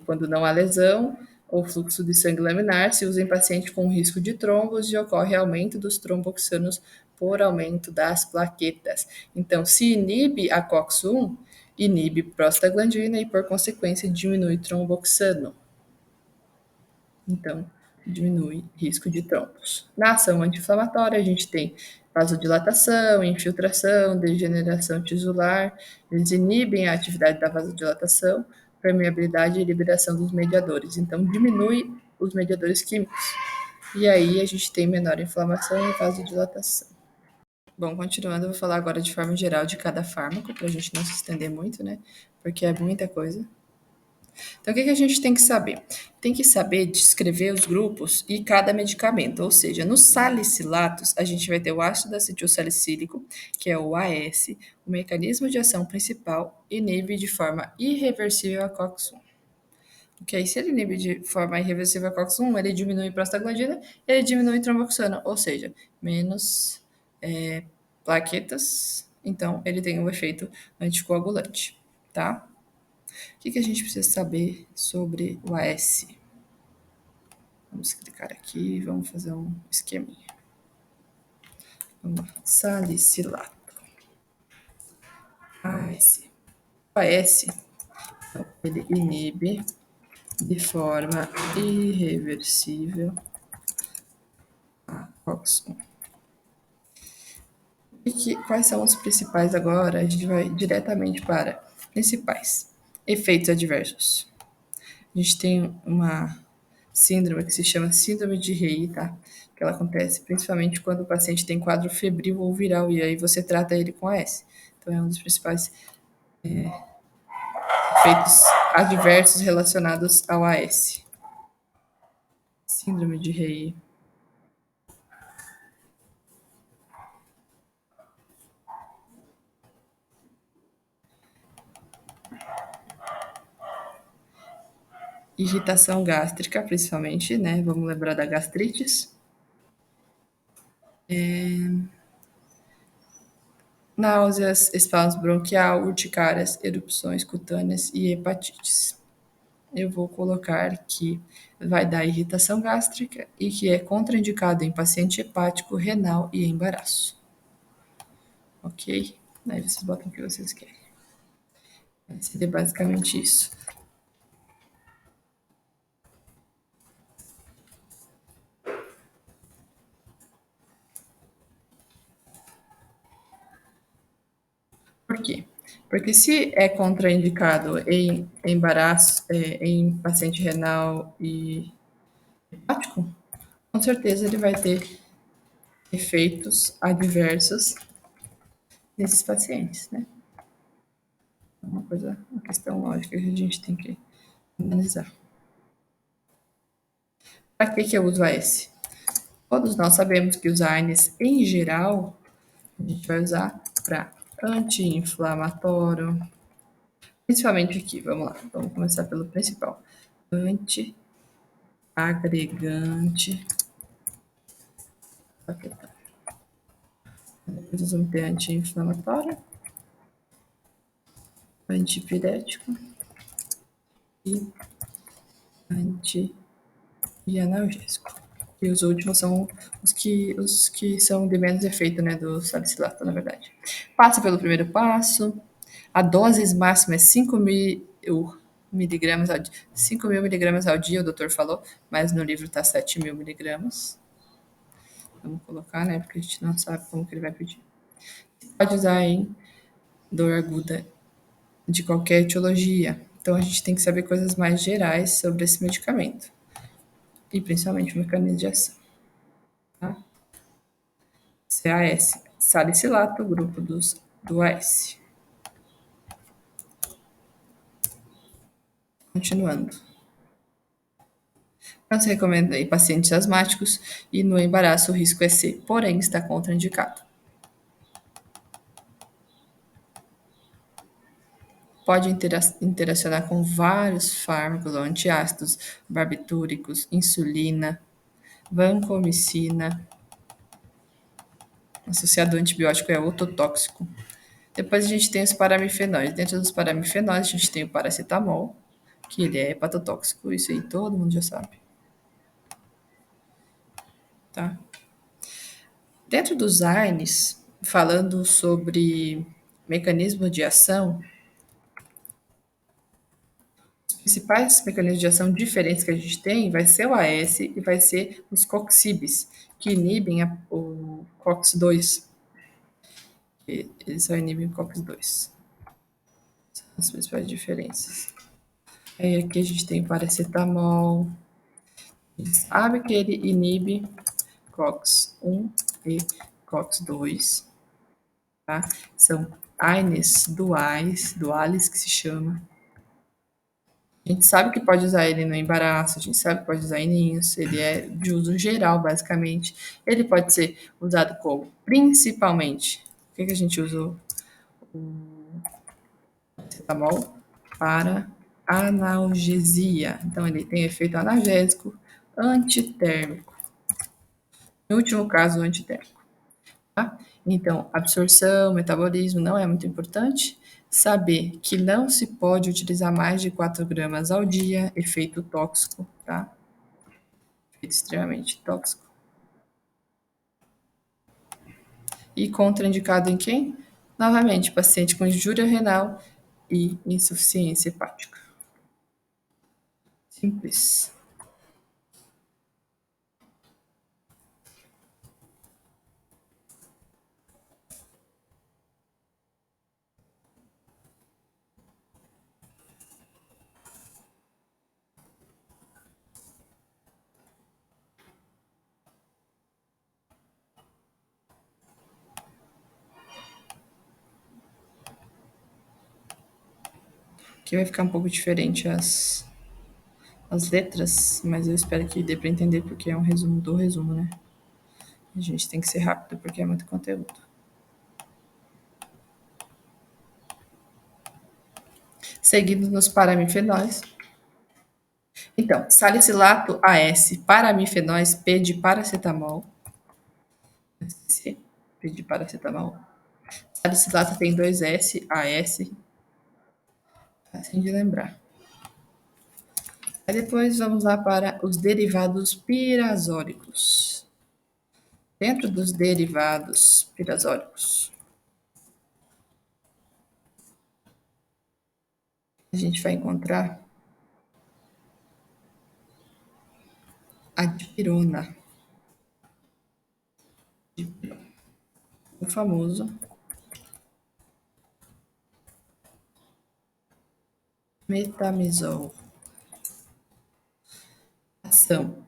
quando não há lesão ou fluxo de sangue laminar, se usa em paciente com risco de trombos e ocorre aumento dos tromboxanos por aumento das plaquetas. Então, se inibe a COX-1, inibe prostaglandina e, por consequência, diminui tromboxano. Então, diminui risco de trombos. Na ação anti-inflamatória, a gente tem vasodilatação, infiltração, degeneração tisular, eles inibem a atividade da vasodilatação, permeabilidade e liberação dos mediadores. Então, diminui os mediadores químicos. E aí a gente tem menor inflamação e vasodilatação. Bom, continuando, eu vou falar agora de forma geral de cada fármaco, para a gente não se estender muito, né? Porque é muita coisa. Então, o que a gente tem que saber? Tem que saber descrever os grupos e cada medicamento. Ou seja, nos salicilatos, a gente vai ter o ácido acetilsalicílico, que é o AS, o mecanismo de ação principal inibe de forma irreversível a COX-1. Porque aí, se ele inibe de forma irreversível a COX-1, ele diminui prostaglandina, ele diminui tromboxana, ou seja, menos plaquetas, então ele tem um efeito anticoagulante, tá? O que a gente precisa saber sobre o AS? Vamos clicar aqui, vamos fazer um esqueminha. Vamos lá. Salicilato. AS. O AS, então, ele inibe de forma irreversível a COX-1. Quais são os principais agora? A gente vai diretamente para principais. Efeitos adversos. A gente tem uma síndrome que se chama síndrome de Rey, tá? Que ela acontece principalmente quando o paciente tem quadro febril ou viral, e aí você trata ele com AS. Então, é um dos principais efeitos adversos relacionados ao AS. Síndrome de Rey. Irritação gástrica, principalmente, né? Vamos lembrar da gastrites. Náuseas, espasmos bronquial, urticárias, erupções cutâneas e hepatites. Eu vou colocar que vai dar irritação gástrica e que é contraindicado em paciente hepático, renal e embaraço. Ok? Aí vocês botam o que vocês querem. Seria basicamente isso. Por quê? Porque se é contraindicado em embaraço, em paciente renal e hepático, com certeza ele vai ter efeitos adversos nesses pacientes, né? Uma questão lógica que a gente tem que analisar. Para que eu uso AS? Todos nós sabemos que os ARNs, em geral, a gente vai usar para anti-inflamatório, principalmente aqui, vamos lá, vamos começar pelo principal. Anti-agregante. Depois nós vamos ter anti-inflamatório, antipirético e anti e analgésico. E os últimos são os que são de menos efeito, né, do salicilato, na verdade. Passa pelo primeiro passo. A dose máxima é 5.000 miligramas ao dia. 5.000 miligramas ao dia, o doutor falou, mas no livro está 7.000 miligramas. Vamos colocar, né, porque a gente não sabe como que ele vai pedir. Pode usar em dor aguda de qualquer etiologia. Então, a gente tem que saber coisas mais gerais sobre esse medicamento. E principalmente o mecanismo de ação. Tá? CAS, salicilato, grupo do AS. Continuando. Não se recomenda em pacientes asmáticos e no embaraço o risco é C, porém está contraindicado. Pode interacionar com vários fármacos antiácidos, barbitúricos, insulina, vancomicina. Associado ao antibiótico é ototóxico. Depois a gente tem os paramifenóis. Dentro dos paramifenóis a gente tem o paracetamol, que ele é hepatotóxico, isso aí todo mundo já sabe. Tá? Dentro dos ARNs, falando sobre mecanismo de ação, Principais mecanismos de ação diferentes que a gente tem vai ser o AS e vai ser os COX-IBs, que inibem o COX-2. Eles só inibem o COX-2. São as principais diferenças. Aí aqui a gente tem o paracetamol. A gente sabe que ele inibe COX-1 e COX-2. Tá? São AINES duales que se chama. A gente sabe que pode usar ele no embaraço, a gente sabe que pode usar em ninhos, ele é de uso geral, basicamente. Ele pode ser usado como, principalmente, o que a gente usou? O paracetamol para analgesia. Então, ele tem efeito analgésico, antitérmico. No último caso, antitérmico. Tá? Então, absorção, metabolismo não é muito importante. Saber que não se pode utilizar mais de 4 gramas ao dia, efeito tóxico, tá? Efeito extremamente tóxico. E contraindicado em quem? Novamente, paciente com injúria renal e insuficiência hepática. Simples. Aqui vai ficar um pouco diferente as letras, mas eu espero que dê para entender porque é um resumo do resumo, né? A gente tem que ser rápido porque é muito conteúdo. Seguindo nos paramifenóis. Então, salicilato AS, paramifenóis, P de paracetamol. C, P de paracetamol. Salicilato tem dois S, AS. Assim de lembrar. Aí depois vamos lá para os derivados pirazóricos. Dentro dos derivados pirazóricos, a gente vai encontrar a dipirona, o famoso metamizol. Ação.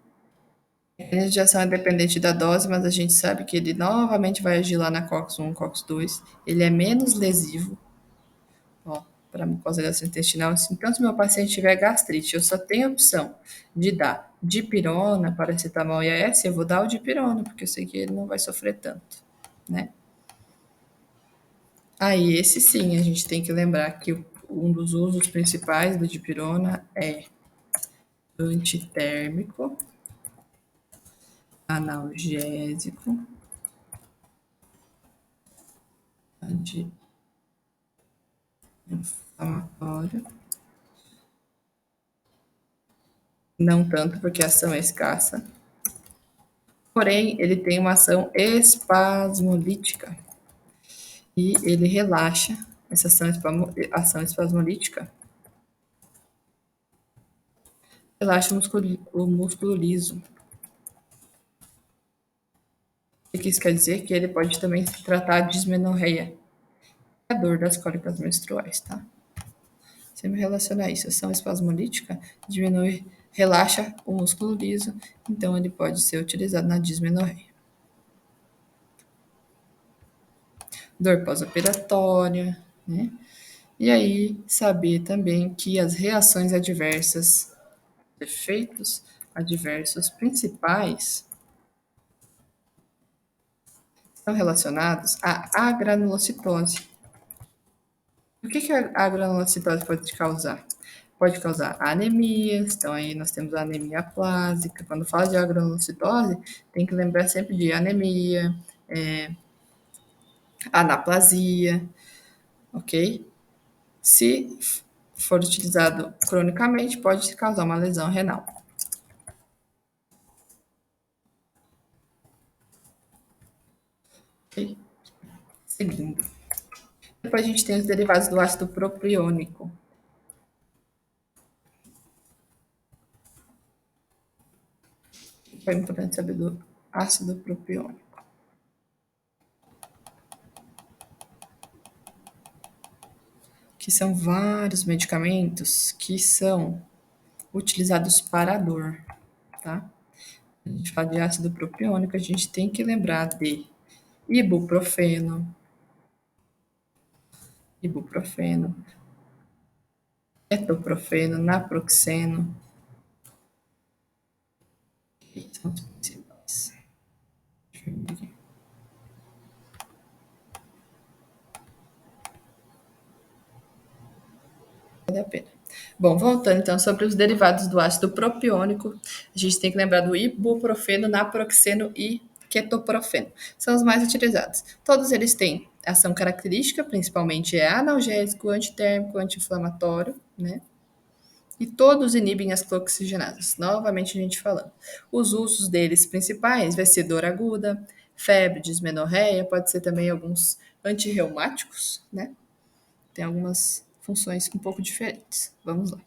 A mecanismo de ação é dependente da dose, mas a gente sabe que ele novamente vai agir lá na COX-1, COX-2. Ele é menos lesivo, para a mucosa gastrointestinal. Então, se meu paciente tiver gastrite, eu só tenho a opção de dar dipirona, paracetamol e AS, eu vou dar o dipirona, porque eu sei que ele não vai sofrer tanto, né? Aí, esse sim, a gente tem que lembrar que um dos usos principais do dipirona é antitérmico, analgésico, anti-inflamatório. Não tanto, porque a ação é escassa. Porém, ele tem uma ação espasmolítica. E ele relaxa, essa ação espasmolítica, relaxa o músculo liso. O que isso quer dizer? Que ele pode também tratar a dismenorreia, a dor das cólicas menstruais, tá? Sempre relacionar isso. Ação espasmolítica diminui, relaxa o músculo liso, então ele pode ser utilizado na dismenorreia. Dor pós-operatória, né? E aí, saber também que as reações adversas, efeitos adversos principais, estão relacionados à agranulocitose. O que a granulocitose pode causar? Pode causar anemias, então aí nós temos a anemia aplásica. Quando fala de agranulocitose, tem que lembrar sempre de anemia, anaplasia, ok? Se for utilizado cronicamente, pode causar uma lesão renal. Ok? Seguindo. Depois a gente tem os derivados do ácido propiônico. É importante saber do ácido propiônico. Que são vários medicamentos que são utilizados para a dor, tá? A gente fala de ácido propiônico, a gente tem que lembrar de ibuprofeno, ibuprofeno, ketoprofeno, naproxeno, que são os principais. Deixa eu ver aqui. Vale a pena. Bom, voltando então sobre os derivados do ácido propiônico, a gente tem que lembrar do ibuprofeno, naproxeno e ketoprofeno. São os mais utilizados. Todos eles têm ação característica, principalmente é analgésico, antitérmico, anti-inflamatório, né? E todos inibem as clooxigenases. Novamente a gente falando. Os usos deles principais vai ser dor aguda, febre, dismenorreia, pode ser também alguns antirreumáticos, né? Tem algumas funções um pouco diferentes. Vamos lá.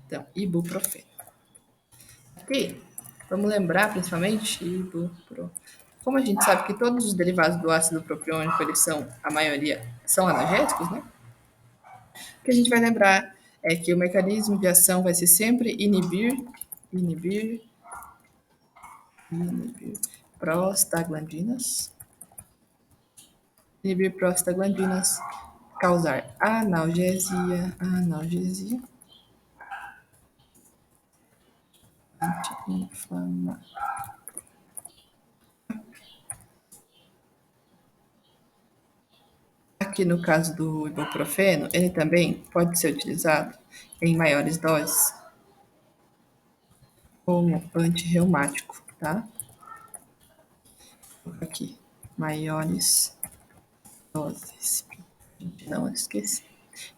Então, ibuprofeno. Ok? Vamos lembrar, principalmente, ibuprofeno. Como a gente sabe que todos os derivados do ácido propiônico, eles são, a maioria, são analgésicos, né? O que a gente vai lembrar é que o mecanismo de ação vai ser sempre inibir prostaglandinas, inibir prostaglandinas, causar analgesia, anti-inflamatória. Aqui no caso do ibuprofeno, ele também pode ser utilizado em maiores doses como antirreumático, tá? Aqui, maiores doses, não esqueci.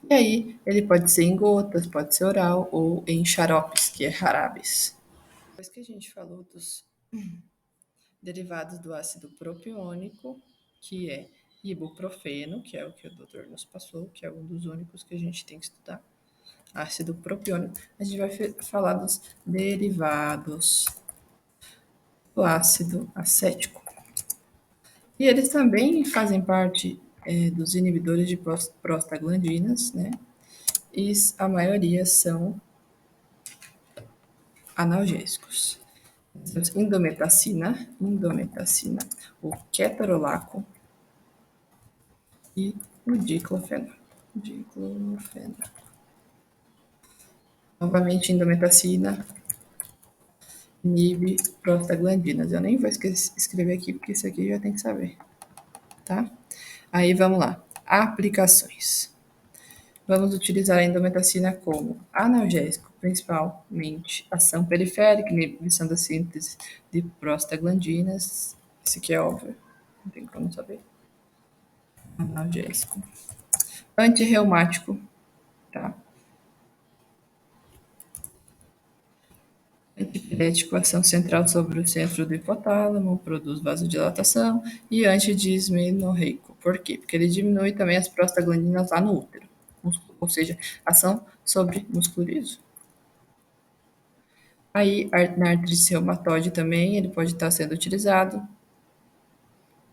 E aí, ele pode ser em gotas, pode ser oral ou em xaropes, que é harabes. Depois que a gente falou dos derivados do ácido propiônico, que é ibuprofeno, que é o que o doutor nos passou, que é um dos únicos que a gente tem que estudar, ácido propiônico, a gente vai falar dos derivados do ácido acético. E eles também fazem parte dos inibidores de prostaglandinas, né? E a maioria são analgésicos. Indometacina, o ketorolaco e o diclofenaco. Novamente, indometacina inibe prostaglandinas. Eu nem vou escrever aqui, porque isso aqui já tem que saber, tá? Aí, vamos lá. Aplicações. Vamos utilizar a indometacina como analgésico, principalmente ação periférica, inibição da síntese de prostaglandinas. Isso aqui é óbvio, não tem como saber. Analgésico. Antirreumático, tá? Antipirético, ação central sobre o centro do hipotálamo, produz vasodilatação e antidismenorreico. Por quê? Porque ele diminui também as prostaglandinas lá no útero, ou seja, ação sobre músculo liso. Aí, na artrite reumatoide também, ele pode estar sendo utilizado.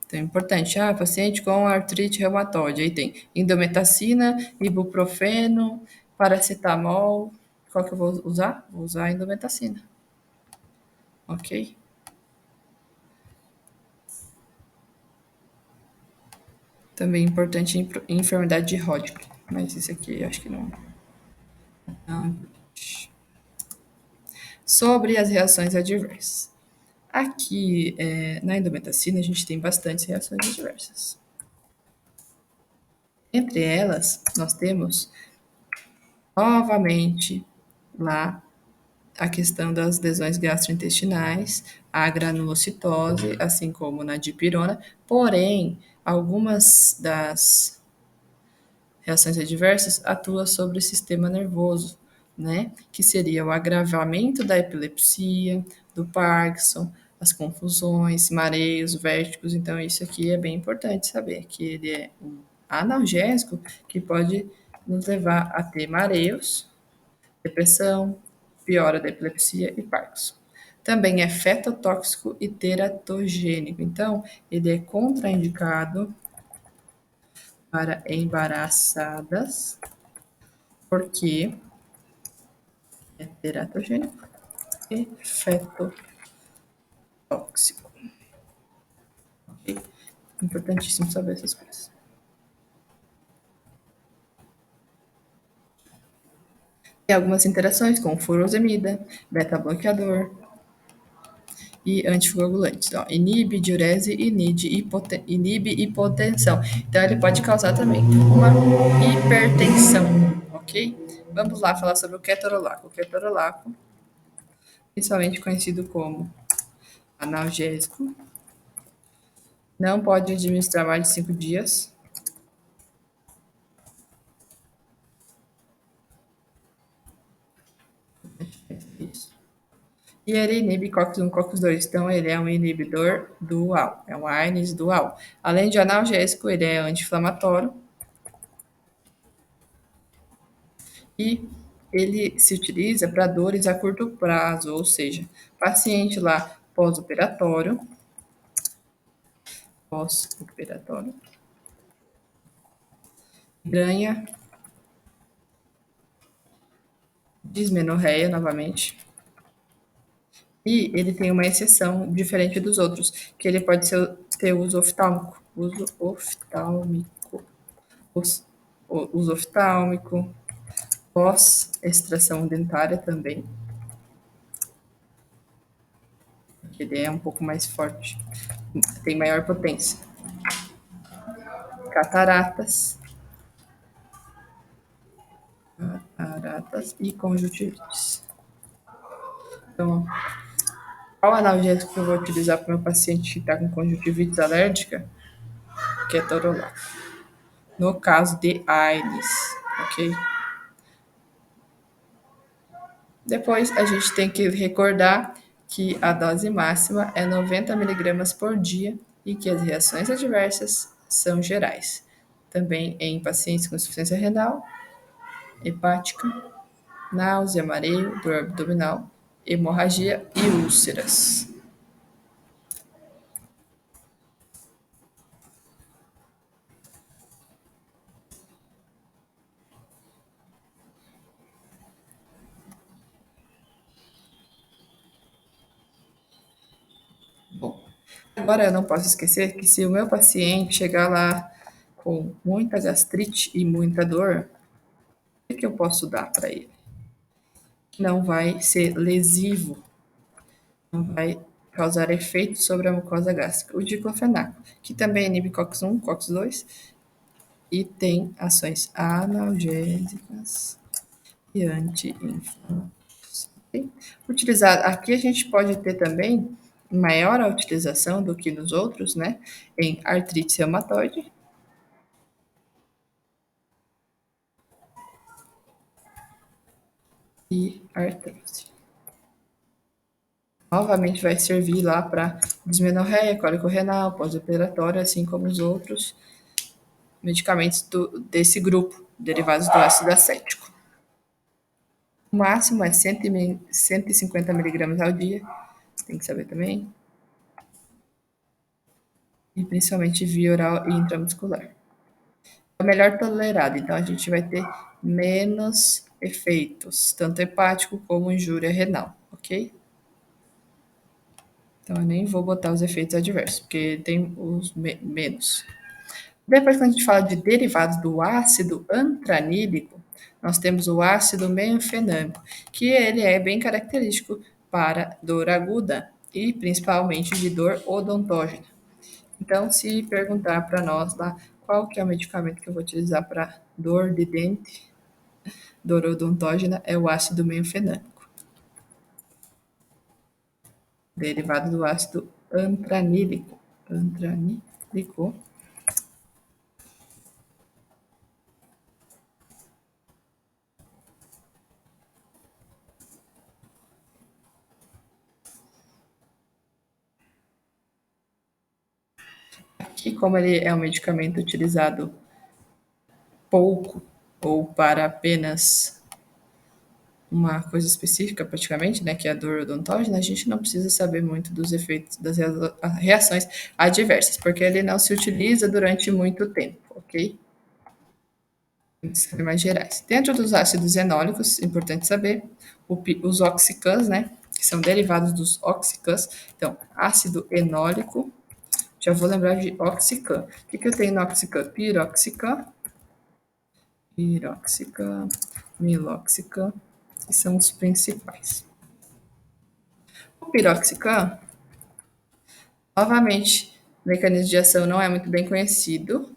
Então, é importante. Paciente com artrite reumatoide. Aí tem indometacina, ibuprofeno, paracetamol. Qual que eu vou usar? Vou usar a indometacina. Ok? Também é importante em enfermidade de Hodgkin. Mas isso aqui eu acho que não. Não. Sobre as reações adversas. Aqui, na indometacina, a gente tem bastantes reações adversas. Entre elas, nós temos, novamente, lá a questão das lesões gastrointestinais, a granulocitose, assim como na dipirona, porém, algumas das reações adversas atuam sobre o sistema nervoso, né? Que seria o agravamento da epilepsia, do Parkinson, as confusões, mareios, vértigos. Então, isso aqui é bem importante saber, que ele é um analgésico que pode nos levar a ter mareios, depressão, piora da epilepsia e Parkinson. Também é fetotóxico e teratogênico. Então, ele é contraindicado para embaraçadas, porque é teratogênico e fetotóxico. Ok? Importantíssimo saber essas coisas. Tem algumas interações com furosemida, beta-bloqueador e anticoagulantes. Ó, inibe diurese e inibe hipotensão. Então, ele pode causar também uma hipertensão, ok? Vamos lá falar sobre o ketorolaco. O ketorolaco, principalmente conhecido como analgésico, não pode administrar mais de 5 dias. Isso. E ele inibe COX-1, COX-2. Então, ele é um inibidor dual. É um ARNIS dual. Além de analgésico, ele é anti-inflamatório. E ele se utiliza para dores a curto prazo, ou seja, paciente lá pós-operatório, ganha dismenorreia novamente. E ele tem uma exceção diferente dos outros, que ele pode ter uso oftálmico. Uso oftálmico, pós-extração dentária também. Ele é um pouco mais forte, tem maior potência. Cataratas e conjuntivites. Então, qual analgésico que eu vou utilizar para o meu paciente que está com conjuntivite alérgica? Ketorolaco. No caso de AIDS, ok? Depois, a gente tem que recordar que a dose máxima é 90 miligramas por dia e que as reações adversas são gerais. Também em pacientes com insuficiência renal, hepática, náusea, mareio, dor abdominal, hemorragia e úlceras. Bom, agora eu não posso esquecer que se o meu paciente chegar lá com muita gastrite e muita dor, o que eu posso dar para ele? Não vai ser lesivo, não vai causar efeito sobre a mucosa gástrica. O diclofenaco, que também inibe COX-1, COX-2 e tem ações analgésicas e anti-inflamatórias. Okay? Utilizar aqui a gente pode ter também maior a utilização do que nos outros, né? Em artrite reumatoide e artrose. Novamente vai servir lá para dismenorreia, cólico renal, pós-operatório, assim como os outros medicamentos desse grupo, derivados do ácido acético. O máximo é 150 miligramas ao dia, tem que saber também. E principalmente via oral e intramuscular. É o melhor tolerado, então a gente vai ter menos efeitos, tanto hepático como injúria renal, ok? Então eu nem vou botar os efeitos adversos, porque tem os menos. Depois, quando a gente fala de derivados do ácido antranílico, nós temos o ácido meanfenâmico, que ele é bem característico para dor aguda e principalmente de dor odontógena. Então, se perguntar para nós lá qual que é o medicamento que eu vou utilizar para dor de dente, dor odontógena, é o ácido meanfenâmico, derivado do ácido antranílico. Antranílico. Aqui, como ele é um medicamento utilizado pouco ou para apenas uma coisa específica, praticamente, né, que é a dor odontógena, a gente não precisa saber muito dos efeitos das reações adversas, porque ele não se utiliza durante muito tempo, ok? Tem que saber mais gerais. Dentro dos ácidos enólicos, importante saber, os oxicans, né, que são derivados dos oxicans. Então, ácido enólico, já vou lembrar de oxican. O que, que eu tenho no oxican? Piroxican, piroxican, miloxican, que são os principais. O piroxican, novamente, o mecanismo de ação não é muito bem conhecido,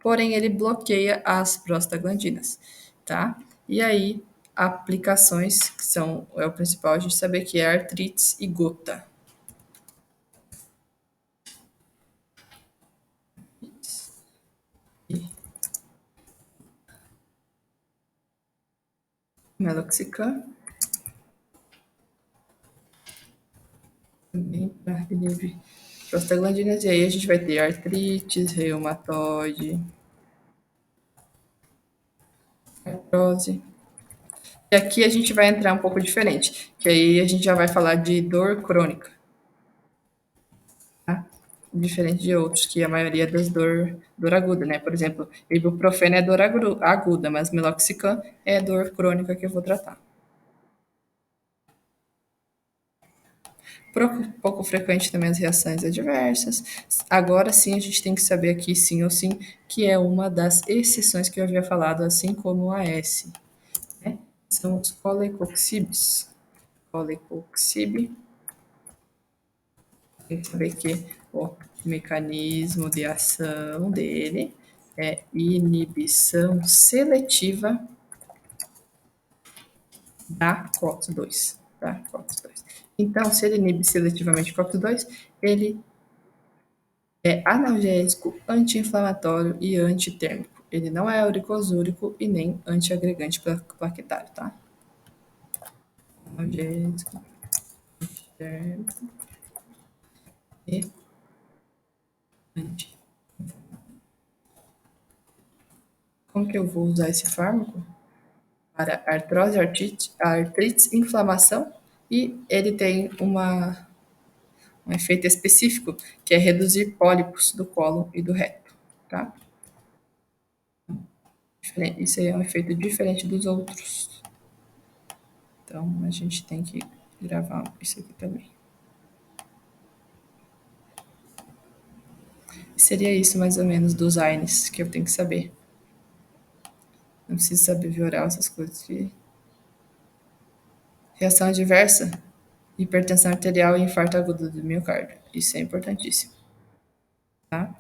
porém ele bloqueia as prostaglandinas, tá? E aí, aplicações que são, é o principal a gente saber que é artrites e gota. E meloxicam, também para inibir prostaglandinas, e aí a gente vai ter artrites, reumatoide, artrose. E aqui a gente vai entrar um pouco diferente, que aí a gente já vai falar de dor crônica, tá? Diferente de outros, que a maioria é das dor aguda, né? Por exemplo, ibuprofeno é dor aguda, mas meloxicam é dor crônica que eu vou tratar. Pouco frequente também as reações adversas. Agora sim, a gente tem que saber aqui, sim ou sim, que é uma das exceções que eu havia falado, assim como o AS, né? São os colecoxibes. Colecoxib, tem que saber que o mecanismo de ação dele é inibição seletiva da COX-2. Da COX-2. Então, se ele inibe seletivamente COX-2, ele é analgésico, anti-inflamatório e antitérmico. Ele não é uricosúrico e nem antiagregante plaquetário, tá? Analgésico, térmico e anti. Como que eu vou usar esse fármaco? Para artrose, artrites, inflamação, e ele tem um efeito específico, que é reduzir pólipos do colo e do reto, tá? Isso aí é um efeito diferente dos outros. Então, a gente tem que gravar isso aqui também. Seria isso, mais ou menos, dos AINES, que eu tenho que saber. Não preciso saber via oral essas coisas. Reação adversa, hipertensão arterial e infarto agudo do miocárdio. Isso é importantíssimo, tá?